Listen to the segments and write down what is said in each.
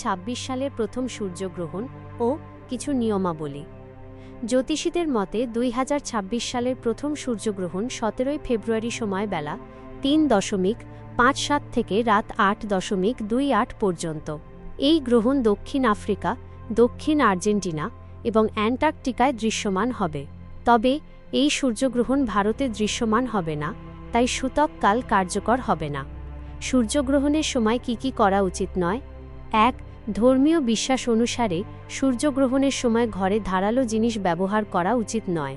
২০২৬ সালের প্রথম সূর্যগ্রহণ ও কিছু নিয়মাবলী। জ্যোতিষীদের মতে ২০২৬ সালের প্রথম সূর্যগ্রহণ ১৭ ফেব্রুয়ারি সময় বেলা ৩.৫৭ থেকে রাত ৮.২৮ পর্যন্ত। এই গ্রহণ দক্ষিণ আফ্রিকা, দক্ষিণ আর্জেন্টিনা এবং অ্যান্টার্কটিকায় দৃশ্যমান হবে। তবে এই সূর্যগ্রহণ ভারতে দৃশ্যমান হবে না, তাই সূতক কাল কার্যকর হবে না। সূর্যগ্রহণের সময় কি করা উচিত নয়? ১. ধর্মীয় বিশ্বাস অনুসারে সূর্যগ্রহণের সময় ঘরে ধারালো জিনিস ব্যবহার করা উচিত নয়।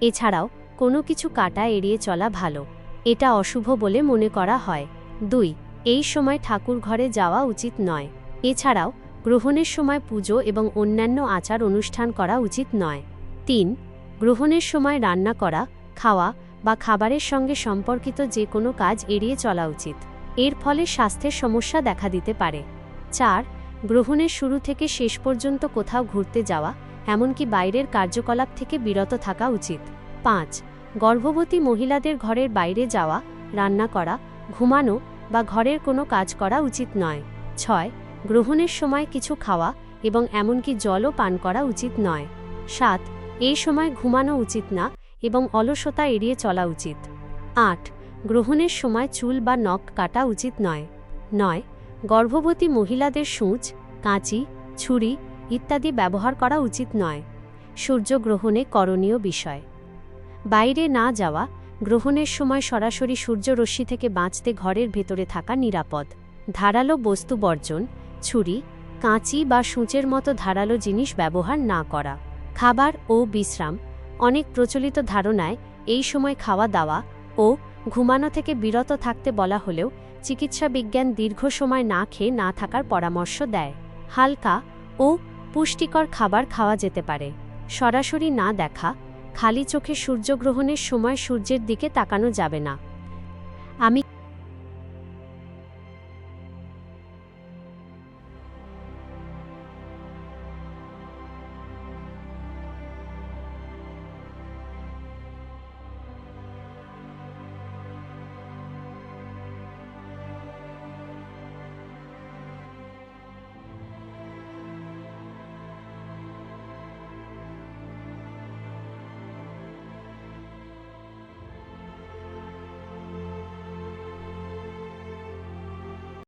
এছাড়াও কোনো কিছু কাটা এড়িয়ে চলা ভালো, এটা অশুভ বলে মনে করা হয়। ২. এই সময় ঠাকুর ঘরে যাওয়া উচিত নয়। এছাড়াও গ্রহণের সময় পুজো এবং অন্যান্য আচার অনুষ্ঠান করা উচিত নয়। ৩. গ্রহণের সময় রান্না করা, খাওয়া বা খাবারের সঙ্গে সম্পর্কিত যে কোনো কাজ এড়িয়ে চলা উচিত। এর ফলে স্বাস্থ্যের সমস্যা দেখা দিতে পারে। ৪. গ্রহণের শুরু থেকে শেষ পর্যন্ত কোথাও ঘুরতে যাওয়া, এমনকি বাইরের কার্যকলাপ থেকে বিরত থাকা উচিত। ৫. গর্ভবতী মহিলাদের ঘরের বাইরে যাওয়া, রান্না করা, ঘুমানো বা ঘরের কোনো কাজ করা উচিত নয়। ৬. গ্রহণের সময় কিছু খাওয়া এবং এমনকি জলও পান করা উচিত নয়। ৭. এই সময় ঘুমানো উচিত না এবং অলসতা এড়িয়ে চলা উচিত। ৮. গ্রহণের সময় চুল বা নখ কাটা উচিত নয়। ৯. গর্ভবতী মহিলাদের সূঁচ, কাঁচি, ছুরি ইত্যাদি ব্যবহার করা উচিত নয়। সূর্যগ্রহণে করণীয় বিষয়: বাইরে না যাওয়া, গ্রহণের সময় সরাসরি সূর্যরশ্মি থেকে বাঁচতে ঘরের ভেতরে থাকা নিরাপদ। ধারালো বস্তু বর্জন, ছুরি, কাঁচি বা সূঁচের মতো ধারালো জিনিস ব্যবহার না করা। খাবার ও বিশ্রাম: অনেক প্রচলিত ধারণায় এই সময় খাওয়া দাওয়া ও ঘুমানো থেকে বিরত থাকতে বলা হলেও চিকিৎসা বিজ্ঞান দীর্ঘ সময় না খেয়ে না থাকার পরামর্শ দেয়। হালকা ও পুষ্টিকর খাবার খাওয়া যেতে পারে। সরাসরি না দেখা, খালি চোখে সূর্যগ্রহণের সময় সূর্যের দিকে তাকানো যাবে না। আমি